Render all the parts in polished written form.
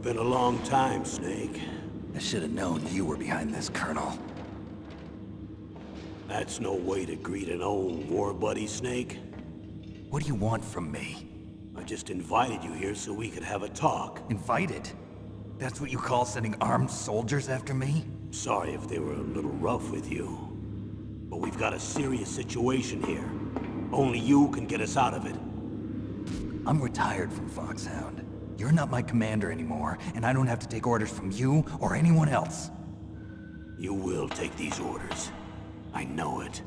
been a long time, Snake. I should have known you were behind this, Colonel. That's no way to greet an old war buddy, Snake. What do you want from me? I just invited you here so we could have a talk. Invited? That's what you call sending armed soldiers after me? Sorry if they were a little rough with you. But we've got a serious situation here. Only you can get us out of it. I'm retired from Foxhound. You're not my commander anymore, and I don't have to take orders from you or anyone else. You will take these orders. I know it.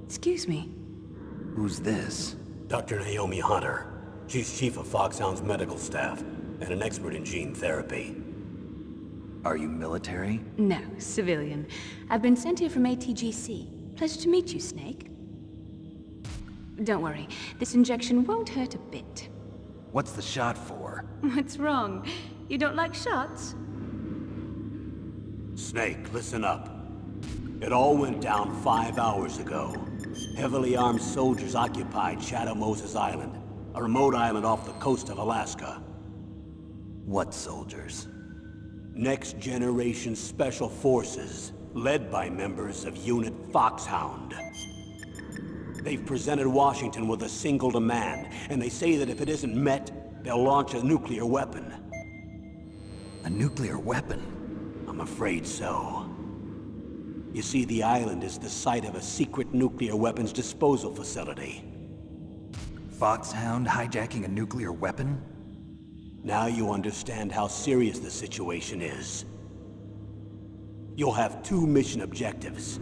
Excuse me. Who's this? Dr. Naomi Hunter. She's chief of Foxhound's medical staff, and an expert in gene therapy. Are you military? No, civilian. I've been sent here from ATGC. Pleasure to meet you, Snake. Don't worry, this injection won't hurt a bit. What's the shot for? What's wrong? You don't like shots? Snake, listen up. It all went down 5 hours ago. Heavily armed soldiers occupied Shadow Moses Island, a remote island off the coast of Alaska. What soldiers? Next Generation Special Forces, led by members of Unit Foxhound. They've presented Washington with a single demand, and they say that if it isn't met, they'll launch a nuclear weapon. A nuclear weapon? I'm afraid so. You see, the island is the site of a secret nuclear weapons disposal facility. Foxhound hijacking a nuclear weapon? Now you understand how serious the situation is. You'll have 2 mission objectives.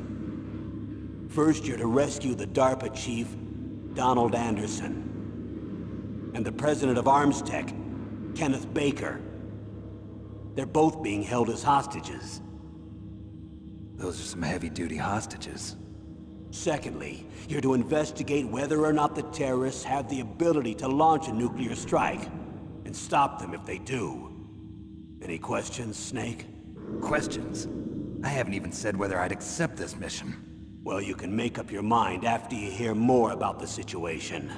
First, you're to rescue the DARPA chief, Donald Anderson, and the president of Arms Tech, Kenneth Baker. They're both being held as hostages. Those are some heavy-duty hostages. Secondly, you're to investigate whether or not the terrorists have the ability to launch a nuclear strike, and stop them if they do. Any questions, Snake? Questions? I haven't even said whether I'd accept this mission. Well, you can make up your mind after you hear more about the situation.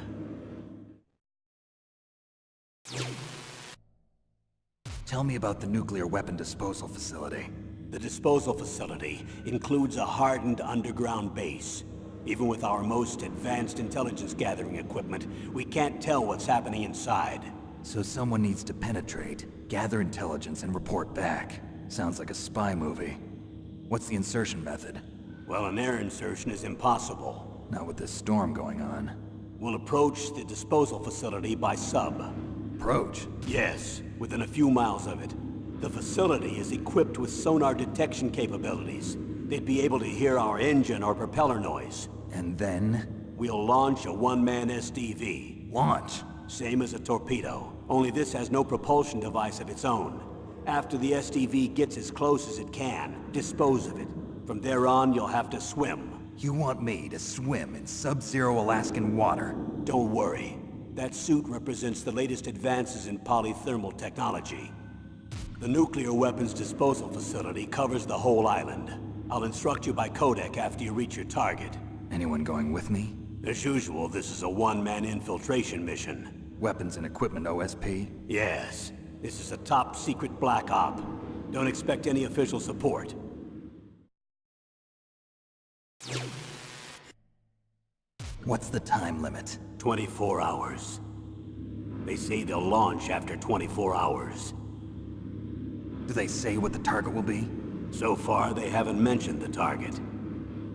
Tell me about the nuclear weapon disposal facility. The disposal facility includes a hardened underground base. Even with our most advanced intelligence gathering equipment, we can't tell what's happening inside. So someone needs to penetrate, gather intelligence, and report back. Sounds like a spy movie. What's the insertion method? Well, an air insertion is impossible. Not with this storm going on. We'll approach the disposal facility by sub. Approach? Yes, within a few miles of it. The facility is equipped with sonar detection capabilities. They'd be able to hear our engine or propeller noise. And then? We'll launch a one-man SDV. Launch? Same as a torpedo, only this has no propulsion device of its own. After the SDV gets as close as it can, dispose of it. From there on, you'll have to swim. You want me to swim in sub-zero Alaskan water? Don't worry. That suit represents the latest advances in polythermal technology. The nuclear weapons disposal facility covers the whole island. I'll instruct you by codec after you reach your target. Anyone going with me? As usual, this is a one-man infiltration mission. Weapons and equipment OSP? Yes. This is a top-secret black op. Don't expect any official support. What's the time limit? 24 hours. They say they'll launch after 24 hours. Do they say what the target will be? So far, they haven't mentioned the target.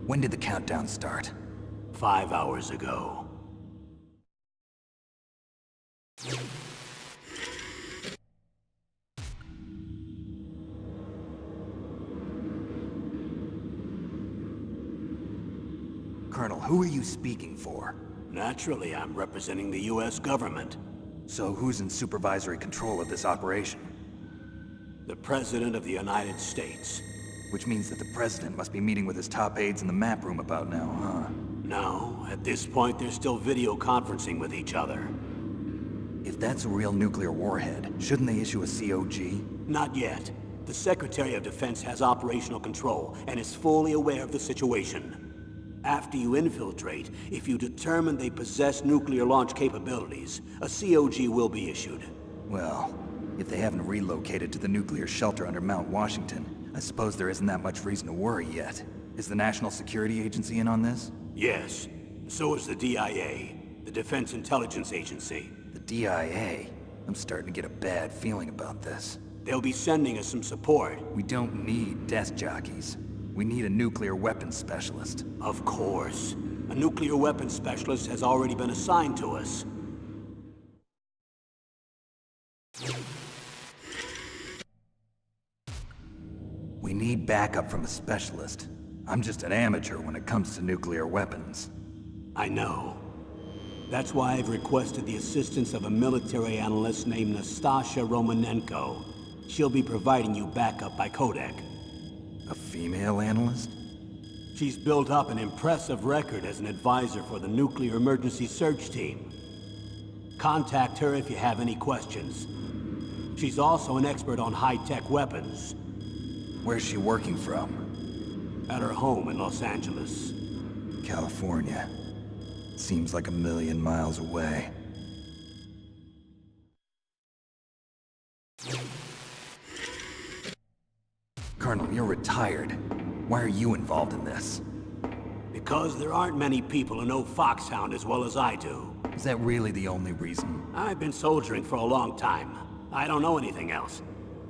When did the countdown start? 5 hours ago. Colonel, who are you speaking for? Naturally, I'm representing the U.S. government. So who's in supervisory control of this operation? The President of the United States. Which means that the President must be meeting with his top aides in the map room about now, huh? No, at this point they're still video conferencing with each other. If that's a real nuclear warhead, shouldn't they issue a COG? Not yet. The Secretary of Defense has operational control and is fully aware of the situation. After you infiltrate, if you determine they possess nuclear launch capabilities, a COG will be issued. Well, if they haven't relocated to the nuclear shelter under Mount Washington, I suppose there isn't that much reason to worry yet. Is the National Security Agency in on this? Yes. So is the DIA, the Defense Intelligence Agency. The DIA? I'm starting to get a bad feeling about this. They'll be sending us some support. We don't need desk jockeys. We need a nuclear weapons specialist. Of course. A nuclear weapons specialist has already been assigned to us. We need backup from a specialist. I'm just an amateur when it comes to nuclear weapons. I know. That's why I've requested the assistance of a military analyst named Nastasha Romanenko. She'll be providing you backup by Kodak. A female analyst? She's built up an impressive record as an advisor for the Nuclear Emergency Search Team. Contact her if you have any questions. She's also an expert on high-tech weapons. Where's she working from? At her home in Los Angeles. California. Seems like a million miles away. Colonel, you're retired. Why are you involved in this? Because there aren't many people who know Foxhound as well as I do. Is that really the only reason? I've been soldiering for a long time. I don't know anything else.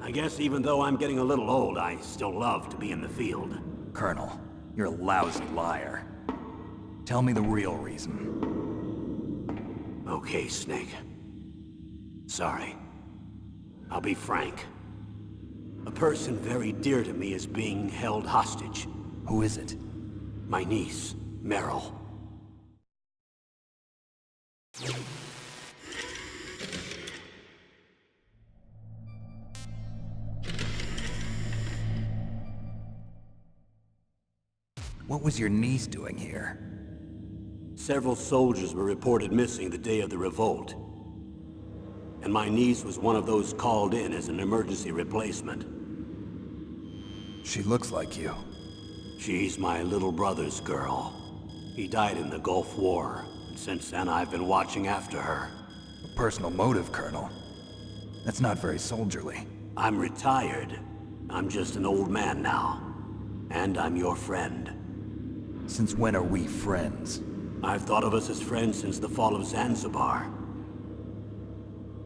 I guess even though I'm getting a little old, I still love to be in the field. Colonel, you're a lousy liar. Tell me the real reason. Okay, Snake. Sorry. I'll be frank. A person very dear to me is being held hostage. Who is it? My niece, Meryl. What was your niece doing here? Several soldiers were reported missing the day of the revolt. And my niece was one of those called in as an emergency replacement. She looks like you. She's my little brother's girl. He died in the Gulf War. And since then, I've been watching after her. A personal motive, Colonel. That's not very soldierly. I'm retired. I'm just an old man now. And I'm your friend. Since when are we friends? I've thought of us as friends since the fall of Zanzibar.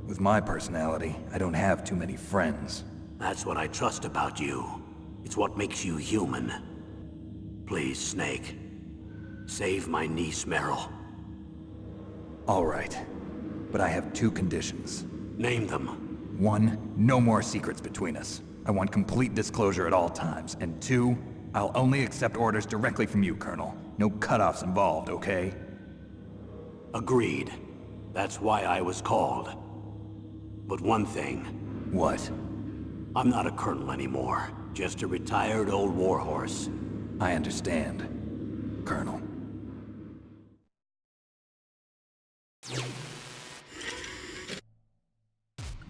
With my personality, I don't have too many friends. That's what I trust about you. It's what makes you human. Please, Snake. Save my niece, Meryl. All right. But I have two conditions. Name them. 1, no more secrets between us. I want complete disclosure at all times. And 2, I'll only accept orders directly from you, Colonel. No cutoffs involved, okay? Agreed. That's why I was called. But one thing. What? I'm not a colonel anymore. Just a retired old warhorse. I understand, Colonel.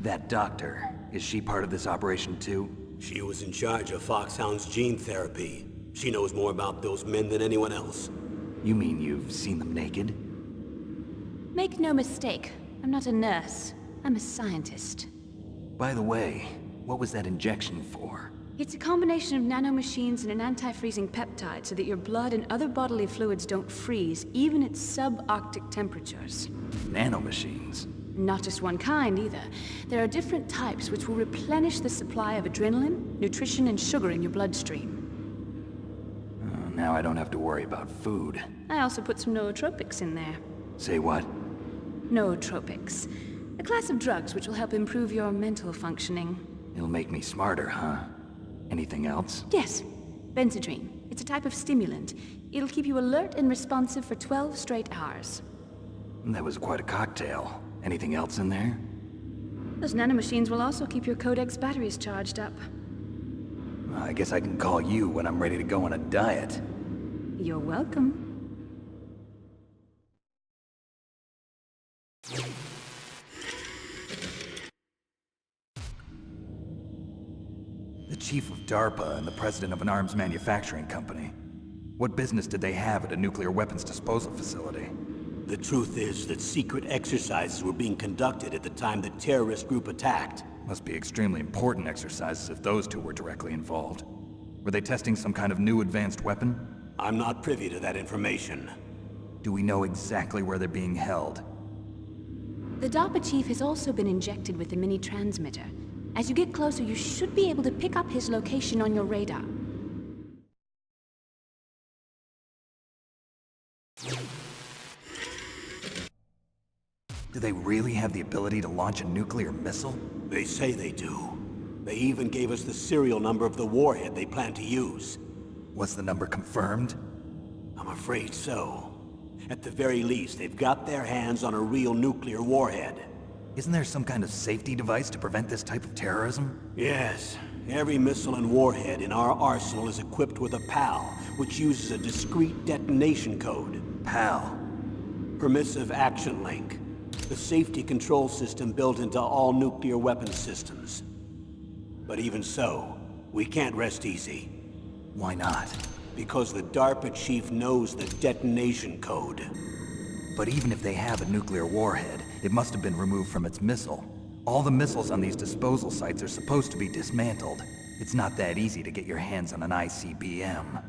That doctor, is she part of this operation too? She was in charge of Foxhound's gene therapy. She knows more about those men than anyone else. You mean you've seen them naked? Make no mistake, I'm not a nurse. I'm a scientist. By the way, what was that injection for? It's a combination of nanomachines and an anti-freezing peptide so that your blood and other bodily fluids don't freeze, even at subarctic temperatures. Nanomachines? Not just one kind, either. There are different types which will replenish the supply of adrenaline, nutrition, and sugar in your bloodstream. Now I don't have to worry about food. I also put some nootropics in there. Say what? Nootropics. A class of drugs which will help improve your mental functioning. It'll make me smarter, huh? Anything else? Yes. Benzedrine. It's a type of stimulant. It'll keep you alert and responsive for 12 straight hours. That was quite a cocktail. Anything else in there? Those nanomachines will also keep your Codex batteries charged up. I guess I can call you when I'm ready to go on a diet. You're welcome. The chief of DARPA and the president of an arms manufacturing company. What business did they have at a nuclear weapons disposal facility? The truth is that secret exercises were being conducted at the time the terrorist group attacked. Must be extremely important exercises if those two were directly involved. Were they testing some kind of new advanced weapon? I'm not privy to that information. Do we know exactly where they're being held? The DARPA chief has also been injected with a mini-transmitter. As you get closer, you should be able to pick up his location on your radar. Do they really have the ability to launch a nuclear missile? They say they do. They even gave us the serial number of the warhead they plan to use. Was the number confirmed? I'm afraid so. At the very least, they've got their hands on a real nuclear warhead. Isn't there some kind of safety device to prevent this type of terrorism? Yes. Every missile and warhead in our arsenal is equipped with a PAL, which uses a discrete detonation code. PAL. Permissive Action Link. The safety control system built into all nuclear weapons systems. But even so, we can't rest easy. Why not? Because the DARPA chief knows the detonation code. But even if they have a nuclear warhead, it must have been removed from its missile. All the missiles on these disposal sites are supposed to be dismantled. It's not that easy to get your hands on an ICBM.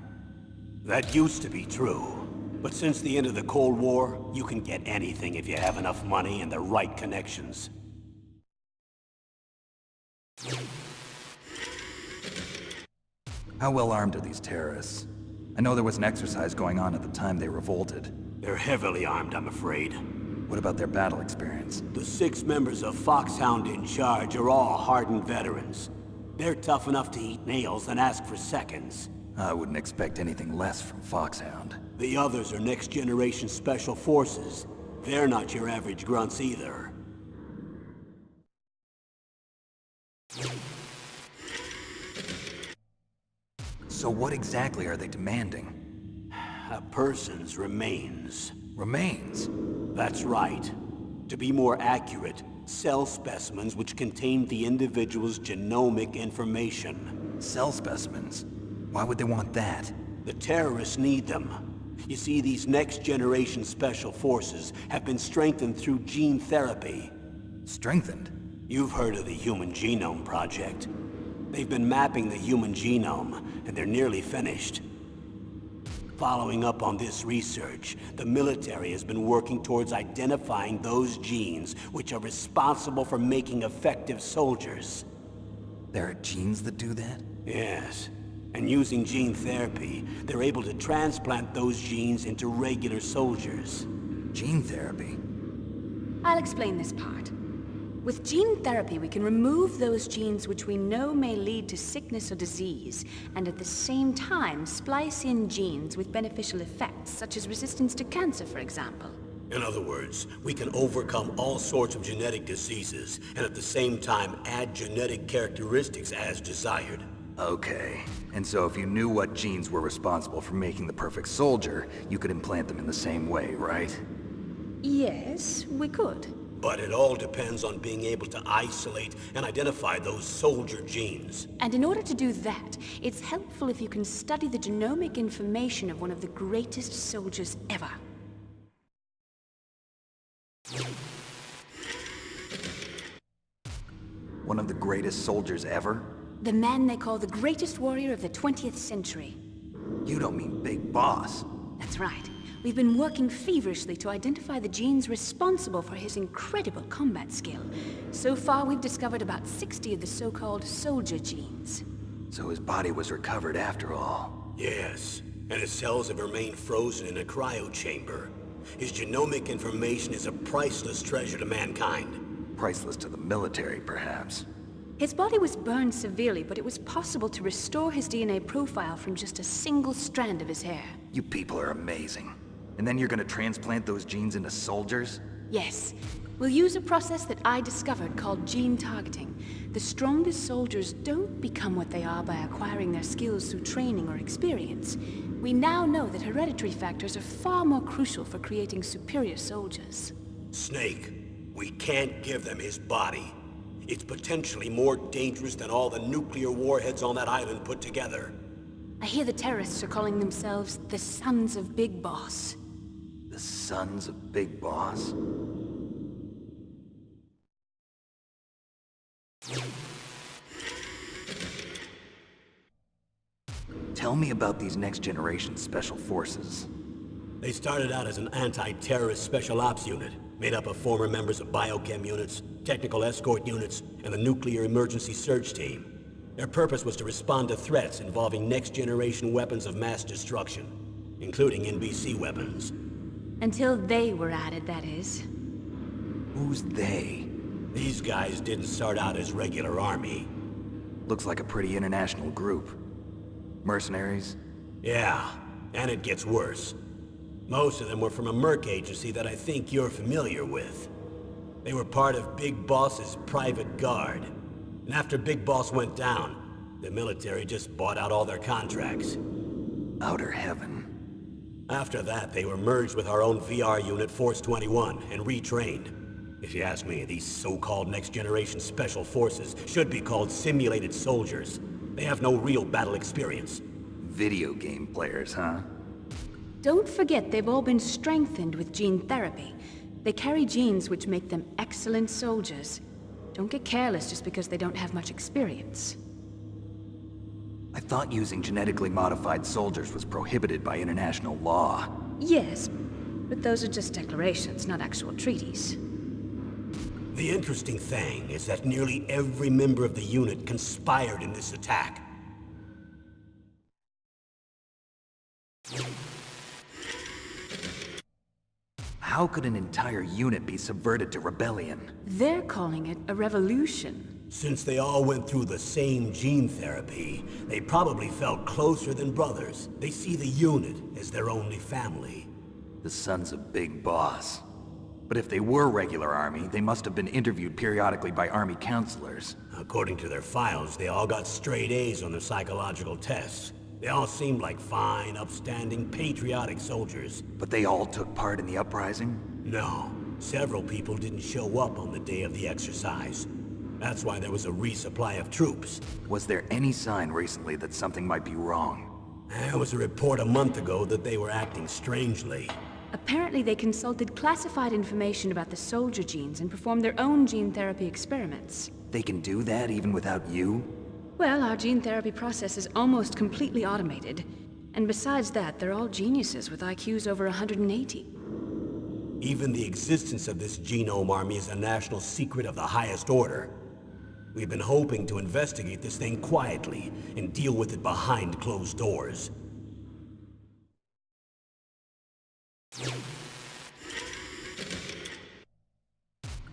That used to be true. But since the end of the Cold War, you can get anything if you have enough money and the right connections. How well armed are these terrorists? I know there was an exercise going on at the time they revolted. They're heavily armed, I'm afraid. What about their battle experience? The 6 members of Foxhound in charge are all hardened veterans. They're tough enough to eat nails and ask for seconds. I wouldn't expect anything less from Foxhound. The others are next-generation special forces. They're not your average grunts either. So what exactly are they demanding? A person's remains. Remains? That's right. To be more accurate, cell specimens which contain the individual's genomic information. Cell specimens? Why would they want that? The terrorists need them. You see, these next-generation special forces have been strengthened through gene therapy. Strengthened? You've heard of the Human Genome Project. They've been mapping the human genome, and they're nearly finished. Following up on this research, the military has been working towards identifying those genes which are responsible for making effective soldiers. There are genes that do that? Yes. And using gene therapy, they're able to transplant those genes into regular soldiers. Gene therapy? I'll explain this part. With gene therapy, we can remove those genes which we know may lead to sickness or disease, and at the same time splice in genes with beneficial effects, such as resistance to cancer, for example. In other words, we can overcome all sorts of genetic diseases, and at the same time add genetic characteristics as desired. Okay. And so if you knew what genes were responsible for making the perfect soldier, you could implant them in the same way, right? Yes, we could. But it all depends on being able to isolate and identify those soldier genes. And in order to do that, it's helpful if you can study the genomic information of one of the greatest soldiers ever. One of the greatest soldiers ever? The man they call the greatest warrior of the 20th century. You don't mean Big Boss. That's right. We've been working feverishly to identify the genes responsible for his incredible combat skill. So far, we've discovered about 60 of the so-called soldier genes. So his body was recovered after all. Yes, and his cells have remained frozen in a cryo chamber. His genomic information is a priceless treasure to mankind. Priceless to the military, perhaps. His body was burned severely, but it was possible to restore his DNA profile from just a single strand of his hair. You people are amazing. And then you're gonna transplant those genes into soldiers? Yes. We'll use a process that I discovered called gene targeting. The strongest soldiers don't become what they are by acquiring their skills through training or experience. We now know that hereditary factors are far more crucial for creating superior soldiers. Snake, we can't give them his body. It's potentially more dangerous than all the nuclear warheads on that island put together. I hear the terrorists are calling themselves the Sons of Big Boss. The sons of Big Boss? Tell me about these next-generation special forces. They started out as an anti-terrorist special ops unit, made up of former members of biochem units, technical escort units, and the nuclear emergency surge team. Their purpose was to respond to threats involving next-generation weapons of mass destruction, including NBC weapons. Until they were added, that is. Who's they? These guys didn't start out as regular army. Looks like a pretty international group. Mercenaries? Yeah, and it gets worse. Most of them were from a merc agency that I think you're familiar with. They were part of Big Boss's private guard. And after Big Boss went down, the military just bought out all their contracts. Outer heaven. After that, they were merged with our own VR unit, Force 21, and retrained. If you ask me, these so-called next-generation special forces should be called simulated soldiers. They have no real battle experience. Video game players, huh? Don't forget they've all been strengthened with gene therapy. They carry genes which make them excellent soldiers. Don't get careless just because they don't have much experience. I thought using genetically modified soldiers was prohibited by international law. Yes, but those are just declarations, not actual treaties. The interesting thing is that nearly every member of the unit conspired in this attack. How could an entire unit be subverted to rebellion? They're calling it a revolution. Since they all went through the same gene therapy, they probably felt closer than brothers. They see the unit as their only family. The sons of Big Boss. But if they were regular army, they must have been interviewed periodically by army counselors. According to their files, they all got straight A's on their psychological tests. They all seemed like fine, upstanding, patriotic soldiers. But they all took part in the uprising? No, several people didn't show up on the day of the exercise. That's why there was a resupply of troops. Was there any sign recently that something might be wrong? There was a report a month ago that they were acting strangely. Apparently they consulted classified information about the soldier genes and performed their own gene therapy experiments. They can do that even without you? Well, our gene therapy process is almost completely automated. And besides that, they're all geniuses with IQs over 180. Even the existence of this genome army is a national secret of the highest order. We've been hoping to investigate this thing quietly and deal with it behind closed doors.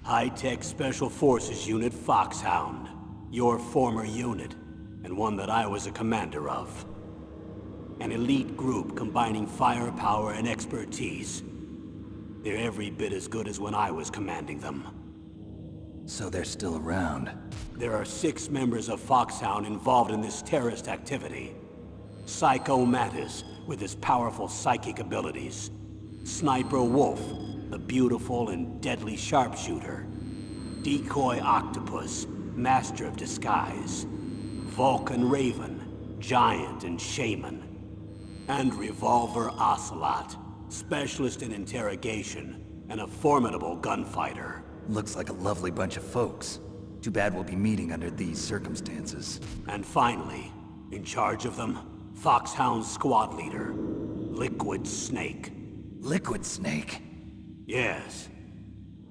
High-Tech Special Forces Unit Foxhound. Your former unit, and one that I was a commander of. An elite group combining firepower and expertise. They're every bit as good as when I was commanding them. So they're still around. There are 6 members of Foxhound involved in this terrorist activity. Psycho Mantis, with his powerful psychic abilities. Sniper Wolf, the beautiful and deadly sharpshooter. Decoy Octopus, master of disguise. Vulcan Raven, giant and shaman. And Revolver Ocelot, specialist in interrogation and a formidable gunfighter. Looks like a lovely bunch of folks. Too bad we'll be meeting under these circumstances. And finally, in charge of them, Foxhound's squad leader, Liquid Snake. Liquid Snake? Yes.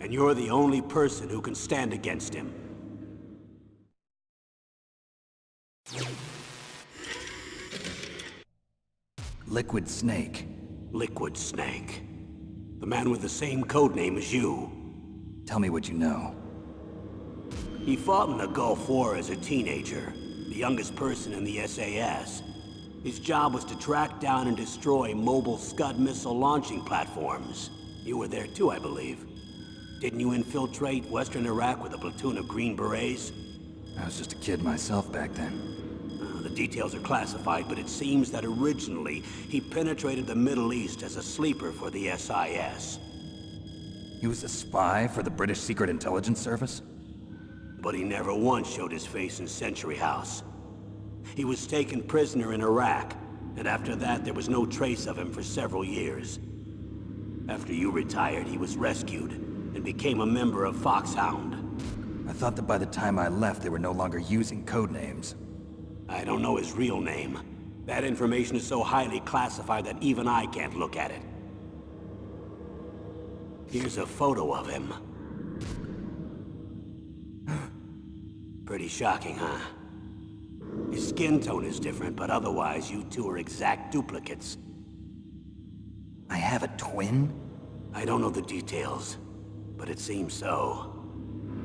And you're the only person who can stand against him. Liquid Snake. Liquid Snake. The man with the same codename as you. Tell me what you know. He fought in the Gulf War as a teenager, the youngest person in the SAS. His job was to track down and destroy mobile Scud missile launching platforms. You were there too, I believe. Didn't you infiltrate Western Iraq with a platoon of Green Berets? I was just a kid myself back then. The details are classified, but it seems that originally he penetrated the Middle East as a sleeper for the SIS. He was a spy for the British Secret Intelligence Service? But he never once showed his face in Century House. He was taken prisoner in Iraq, and after that there was no trace of him for several years. After you retired, he was rescued and became a member of Foxhound. I thought that by the time I left, they were no longer using codenames. I don't know his real name. That information is so highly classified that even I can't look at it. Here's a photo of him. Pretty shocking, huh? His skin tone is different, but otherwise you two are exact duplicates. I have a twin? I don't know the details, but it seems so.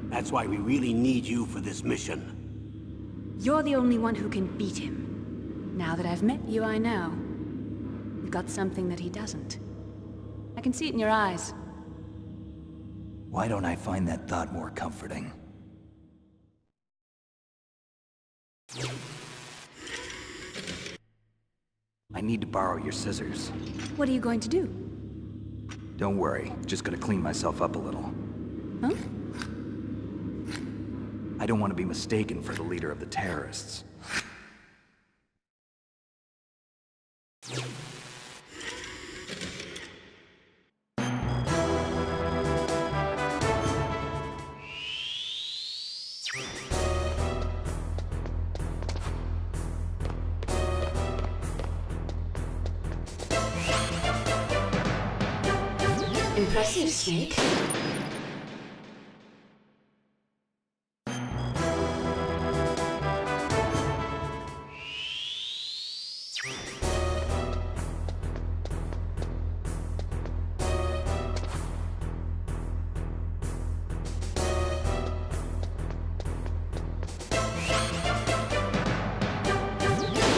That's why we really need you for this mission. You're the only one who can beat him. Now that I've met you, I know. You've got something that he doesn't. I can see it in your eyes. Why don't I find that thought more comforting? I need to borrow your scissors. What are you going to do? Don't worry, just gonna clean myself up a little. Huh? I don't want to be mistaken for the leader of the terrorists. Impressive, Snake.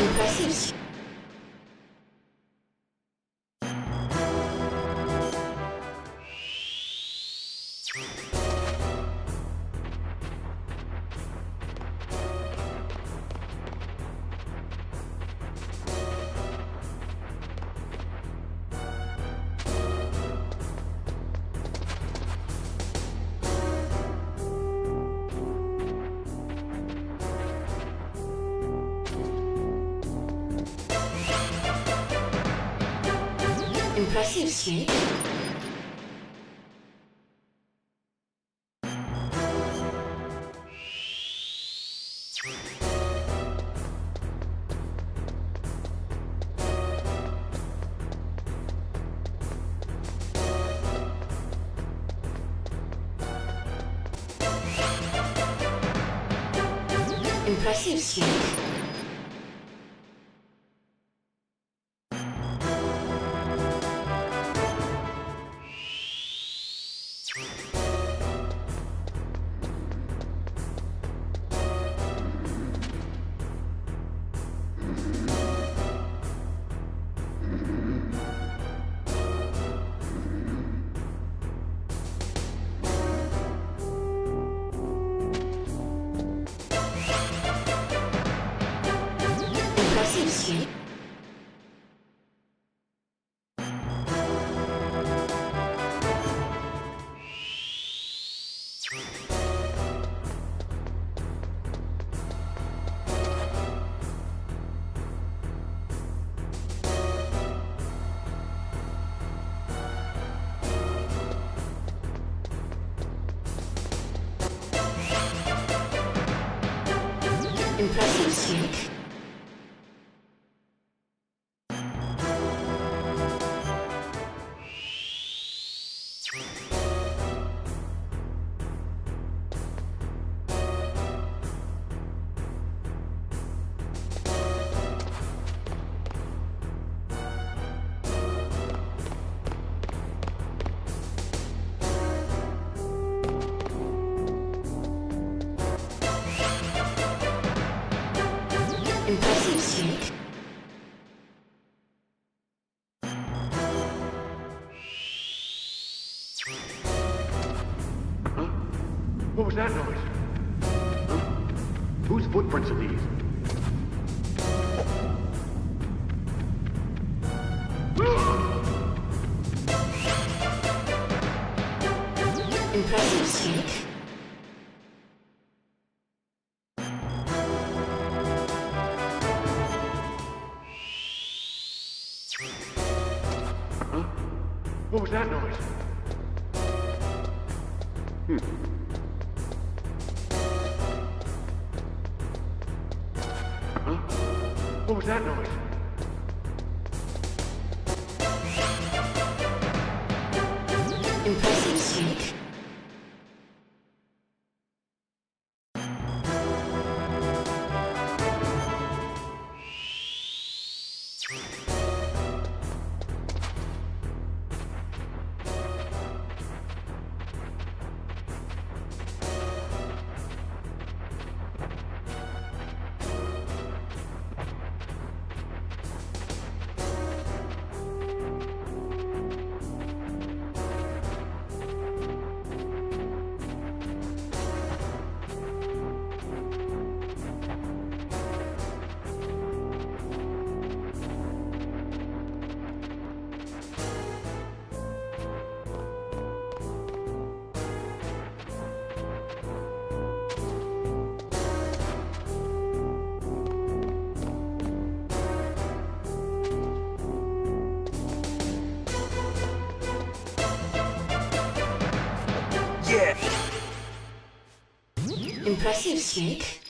Impressive. Impressive, Snake. Impressive, Snake. Impressive, Snake. Impressive, Snake. Impressive, Snake. Huh? What was that noise? Huh? Whose footprints are these? Impressive, Snake. Huh? What was that noise? Huh? What was that noise? Impressive, Snake. Yeah! Impressive, Snake.